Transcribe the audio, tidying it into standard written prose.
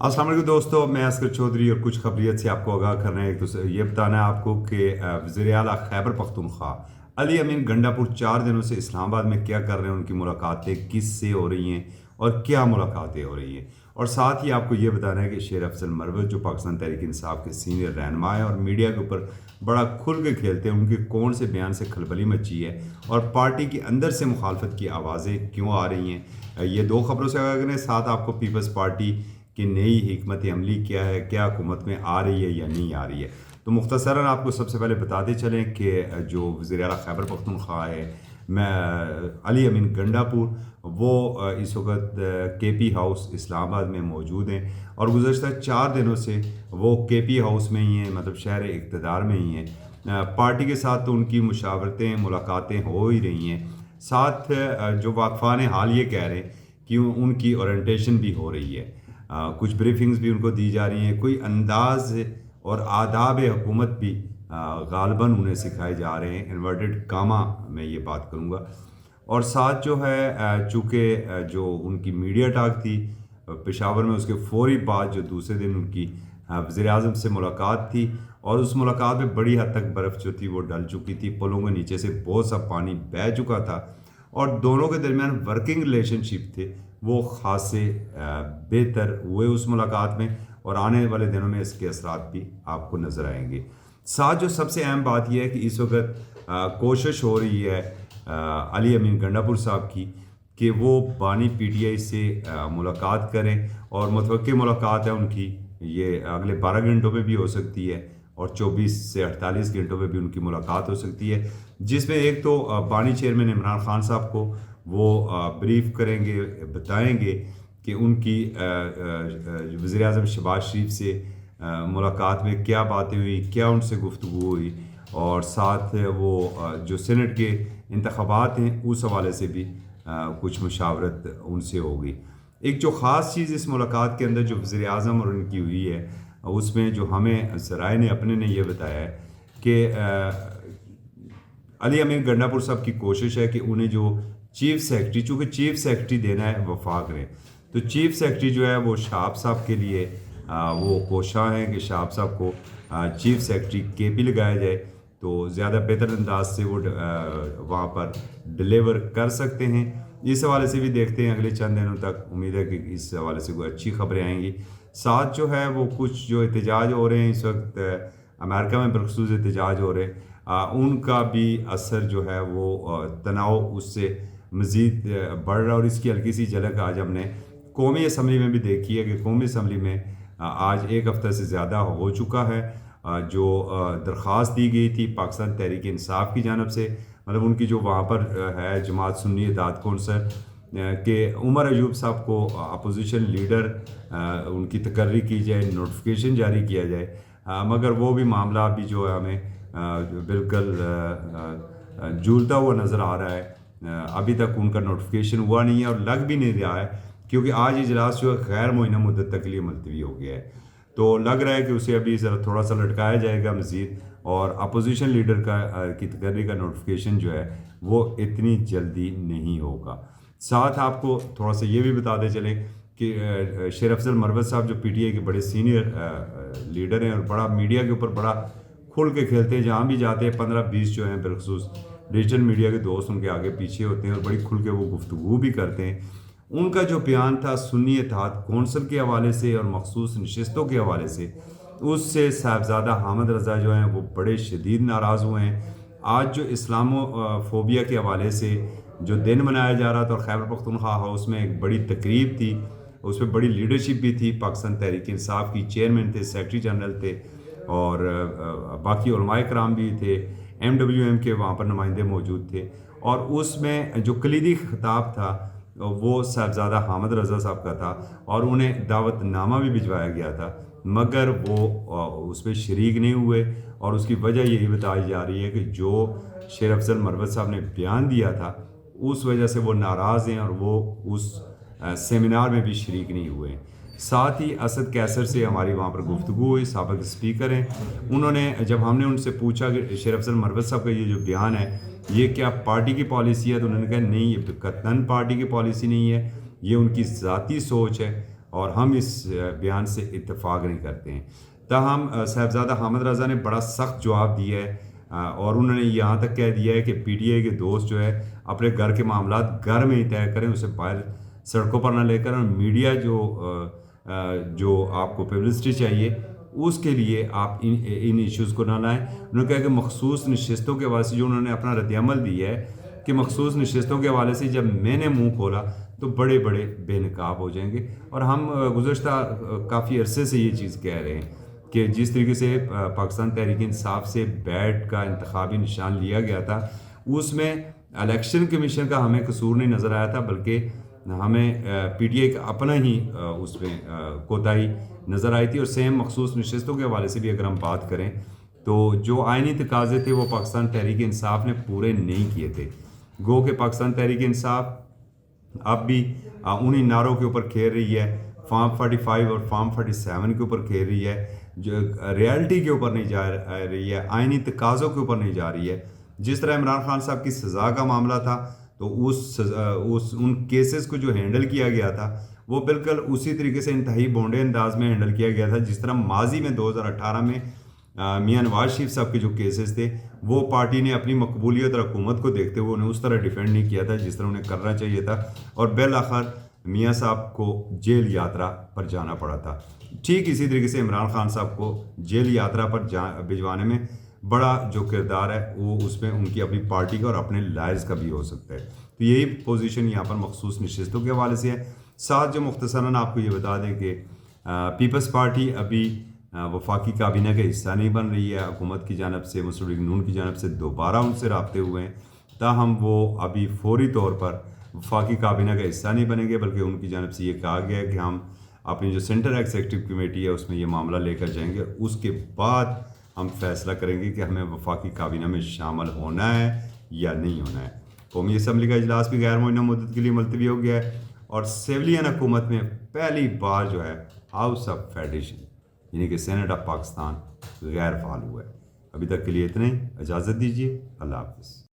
अस्सलाम वालेकुम दोस्तों, मैं असगर चौधरी और कुछ खबरियत से आपको आगाह करना है। तो ये बताना है आपको कि वज़ीर आला खैबर पख्तूनख्वा अली अमीन गंडापुर 4 दिनों से इस्लामाबाद में क्या कर रहे हैं, उनकी मुलाकातें किस से हो रही हैं और क्या मुलाकातें हो रही हैं। और साथ ही आपको ये बताना है कि शेर अफजल मरवत जो पाकिस्तान तहरीक इंसाफ के सीनियर रहनुमा है और मीडिया के ऊपर बड़ा खुल के खेलते हैं, उनके कौन से बयान से खलबली मची है और पार्टी के अंदर से मुखालफत की आवाज़ें क्यों आ रही हैं। ये दो खबरों से आगाह करें। साथ आपको पीपल्स पार्टी कि नई हिकमत अमली क्या है, क्या हुकूमत में आ रही है या नहीं आ रही है। तो मुख्तसरन आपको सबसे पहले बताते चलें कि जो वज़ीर आला खैबर पख्तूनख्वा है मैं अली अमीन गंडापुर, वो इस वक्त KP हाउस इस्लामाबाद में मौजूद हैं और गुज़श्ता 4 दिनों से वो KP हाउस में ही हैं, मतलब शहर इक़्तिदार में ही हैं। पार्टी के साथ तो उनकी मुशावरतें मुलाकातें हो ही रही हैं। साथ जो वाक़फ़ान हाल ये कह रहे हैं कि उनकी ओरिएंटेशन भी हो रही है। कुछ ब्रीफिंग्स भी उनको दी जा रही हैं। कोई अंदाज़ और आदाब हुकूमत भी गालबन उन्हें सिखाए जा रहे हैं। इन्वर्टेड कामा मैं ये बात करूँगा। और साथ जो है चूँकि जो उनकी मीडिया टॉक थी पेशावर में, उसके फ़ौरी बाद जो दूसरे दिन उनकी वज़ीर आज़म से मुलाकात थी और उस मुलाकात में बड़ी हद तक बर्फ़ जो थी वो डल चुकी थी, पुलों के नीचे से बहुत सा पानी बह चुका था और दोनों के दरमियान वर्किंग रिलेशनशिप थे वो ख़ासे बेहतर हुए उस मुलाकात में और आने वाले दिनों में इसके असरात भी आपको नज़र आएंगे। साथ जो सबसे अहम बात यह है कि इस वक्त कोशिश हो रही है अली अमीन गंडापुर साहब की कि वो बानी PTI से मुलाकात करें और मुतवक्किल मुलाकात है उनकी, ये अगले 12 घंटों में भी हो सकती है और 24 से 48 घंटों में भी उनकी मुलाकात हो सकती है, जिसमें एक तो बानी चेयरमैन इमरान खान साहब को वो ब्रीफ करेंगे, बताएंगे कि उनकी वज़ीर आज़म शहबाज शरीफ से मुलाकात में क्या बातें हुई, क्या उनसे गुफ्तगू हुई और साथ वो जो सेनेट के इंतख़ाबात हैं उस हवाले से भी कुछ मुशावरत उनसे होगी। एक जो ख़ास चीज़ इस मुलाकात के अंदर जो वज़ीर आज़म और उनकी हुई है, उसमें जो हमें ज़राए ने अपने ने ये बताया है कि अली अमीन गंडापुर साहब की कोशिश है कि उन्हें जो चीफ़ सेक्रेटरी, चूँकि चीफ़ सेक्रेटरी देना है वफाक ने, तो चीफ़ सेक्रेटरी जो है वो शाहब साहब के लिए वो कोशा हैं कि शाहब साहब को चीफ़ सेक्रेटरी KP लगाया जाए तो ज़्यादा बेहतर अंदाज से वो वहाँ पर डिलीवर कर सकते हैं। इस हवाले से भी देखते हैं अगले चंद दिनों तक, उम्मीद है कि इस हवाले से कोई अच्छी खबरें आएंगी। साथ जो है वो कुछ जो एहतजाज हो रहे हैं इस वक्त अमेरिका में बखसूस एहतजाज हो रहे हैं, उनका भी असर जो है वो तनाव उससे मज़ीद बढ़ रहा है और इसकी हल्की सी झलक आज हमने कौमी असम्बली में भी देखी है कि कौमी असम्बली में आज एक हफ़्ता से ज़्यादा हो चुका है जो दरख्वास्त दी गई थी पाकिस्तान तहरीक इंसाफ की जानब से, मतलब उनकी जो वहाँ पर है जमात सुन्नी इत्तेहाद कौंसल के उमर अयूब साहब को अपोजिशन लीडर उनकी तकर्री की जाए, नोटिफिकेशन जारी किया जाए, मगर वो भी मामला अभी जो है हमें बिल्कुल झूलता हुआ नज़र आ रहा है। अभी तक उनका नोटिफिकेशन हुआ नहीं है और लग भी नहीं रहा है क्योंकि आज इजलास जो है गैर मुअय्यना मुद्दत तक के लिए मुलतवी हो गया है। तो लग रहा है कि उसे अभी ज़रा थोड़ा सा लटकाया जाएगा मज़ीद और अपोजिशन लीडर की तकर्री का नोटिफिकेशन जो है वो इतनी जल्दी नहीं होगा। साथ आपको थोड़ा सा ये भी बताते चलें कि शेर अफजल मरवत साहब जो PTI के बड़े सीनियर लीडर हैं और बड़ा मीडिया के ऊपर बड़ा खुल के खेलते हैं, जहाँ भी जाते हैं 15-20 जो हैं बिलखसूस डिजिटल मीडिया के दोस्त उनके आगे पीछे होते हैं और बड़ी खुल के वो गुफ्तगू भी करते हैं। उनका जो बयान था सुन्नी इत्तेहाद कौंसल के हवाले से और मखसूस नशस्तों के हवाले से, उससे साहिबजादा हामिद रज़ा जो हैं वो बड़े शदीद नाराज़ हुए हैं। आज जो इस्लामोफोबिया के हवाले से जो दिन मनाया जा रहा था और खैबर पख्तूनख्वा हाउस में एक बड़ी तकरीब थी, उसमें बड़ी लीडरशिप भी थी, पाकिस्तान तहरीक इंसाफ की चेयरमैन थे, सेक्रेटरी जनरल थे और बाकी उलमाए कराम भी थे, MWM के वहाँ पर नुमाइंदे मौजूद थे और उसमें जो कलीदी खिताब था वो साहिबजादा हामिद रज़ा साहब का था और उन्हें दावतनामा भी भिजवाया गया था, मगर वो उसमें शरीक नहीं हुए और उसकी वजह यही बताई जा रही है कि जो शेर अफजल मरवत साहब ने बयान दिया था उस वजह से वो नाराज़ हैं और वो उस सेमिनार में भी शरीक नहीं हुए। साथ ही असद कैसर से हमारी वहाँ पर गुफ्तगू हुई, साबिक़ स्पीकर हैं, उन्होंने जब हमने उनसे पूछा कि शेर अफजल मरवत साहब का ये जो बयान है ये क्या पार्टी की पॉलिसी है, तो उन्होंने कहा नहीं, ये कतन पार्टी की पॉलिसी नहीं है, ये उनकी ज़ाती सोच है اور ہم اس بیان سے اتفاق نہیں کرتے ہیں۔ تاہم صاحبزادہ حامد رضا نے بڑا سخت جواب دیا ہے، اور انہوں نے یہاں تک کہہ دیا ہے کہ پی ٹی آئی کے دوست جو ہے اپنے گھر کے معاملات گھر میں ہی طے کریں، اسے باہر سڑکوں پر نہ لے کر، اور میڈیا جو آپ کو پبلسٹی چاہیے اس کے لیے آپ ان ایشوز کو نہ لائیں۔ انہوں نے کہا کہ مخصوص نشستوں کے حوالے سے جو انہوں نے اپنا رد عمل دیا ہے کہ مخصوص نشستوں کے حوالے سے جب میں نے منہ کھولا تو بڑے بڑے بے نقاب ہو جائیں گے، اور ہم گزشتہ کافی عرصے سے یہ چیز کہہ رہے ہیں کہ جس طریقے سے پاکستان تحریک انصاف سے بیٹ کا انتخابی نشان لیا گیا تھا، اس میں الیکشن کمیشن کا ہمیں قصور نہیں نظر آیا تھا، بلکہ ہمیں پی ٹی آئی کا اپنا ہی اس میں کوتاہی نظر آئی تھی۔ اور سیم مخصوص نشستوں کے حوالے سے بھی اگر ہم بات کریں تو جو آئینی تقاضے تھے وہ پاکستان تحریک انصاف نے پورے نہیں کیے تھے۔ گو کہ پاکستان تحریک انصاف اب بھی انہی نعروں کے اوپر کھیل رہی ہے، فارم 45 اور فارم 47 کے اوپر کھیل رہی ہے، جو ریالٹی کے اوپر نہیں جا رہی ہے، آئینی تقاضوں کے اوپر نہیں جا رہی ہے۔ جس طرح عمران خان صاحب کی سزا کا معاملہ تھا تو ان کیسز کو جو ہینڈل کیا گیا تھا وہ بالکل اسی طریقے سے انتہائی بونڈے انداز میں ہینڈل کیا گیا تھا جس طرح ماضی میں 2018 میں میاں نواز شریف صاحب کے جو کیسز تھے وہ پارٹی نے اپنی مقبولیت اور حکومت کو دیکھتے ہوئے انہیں اس طرح ڈیفینڈ نہیں کیا تھا جس طرح انہیں کرنا چاہیے تھا، اور بالآخر میاں صاحب کو جیل یاترا پر جانا پڑا تھا۔ ٹھیک اسی طریقے سے عمران خان صاحب کو جیل یاترا پر بھجوانے میں بڑا جو کردار ہے وہ اس میں ان کی اپنی پارٹی کا اور اپنے لائرز کا بھی ہو سکتا ہے۔ تو یہی پوزیشن یہاں پر مخصوص نشستوں کے حوالے سے ہے۔ ساتھ جو مختصراً آپ کو یہ بتا دیں کہ پیپلز پارٹی ابھی وفاقی کابینہ کا حصہ نہیں بن رہی ہے، حکومت کی جانب سے مسلم لیگ نون کی جانب سے دوبارہ ان سے رابطے ہوئے ہیں، تاہم وہ ابھی فوری طور پر وفاقی کابینہ کا حصہ نہیں بنیں گے، بلکہ ان کی جانب سے یہ کہا گیا ہے کہ ہم اپنی جو سینٹرل ایگزیکٹو کمیٹی ہے اس میں یہ معاملہ لے کر جائیں گے، اس کے بعد ہم فیصلہ کریں گے کہ ہمیں وفاقی کابینہ میں شامل ہونا ہے یا نہیں ہونا ہے۔ قومی اسمبلی کا اجلاس بھی غیر معینہ مدت کے لیے ملتوی ہو گیا ہے، اور سیویلین حکومت میں پہلی بار جو ہے ہاؤس آف فیڈریشن یعنی کہ سینٹ آف پاکستان غیر فعال ہوا ہے۔ ابھی تک کے لیے اتنا ہی، اجازت دیجیے، اللہ حافظ۔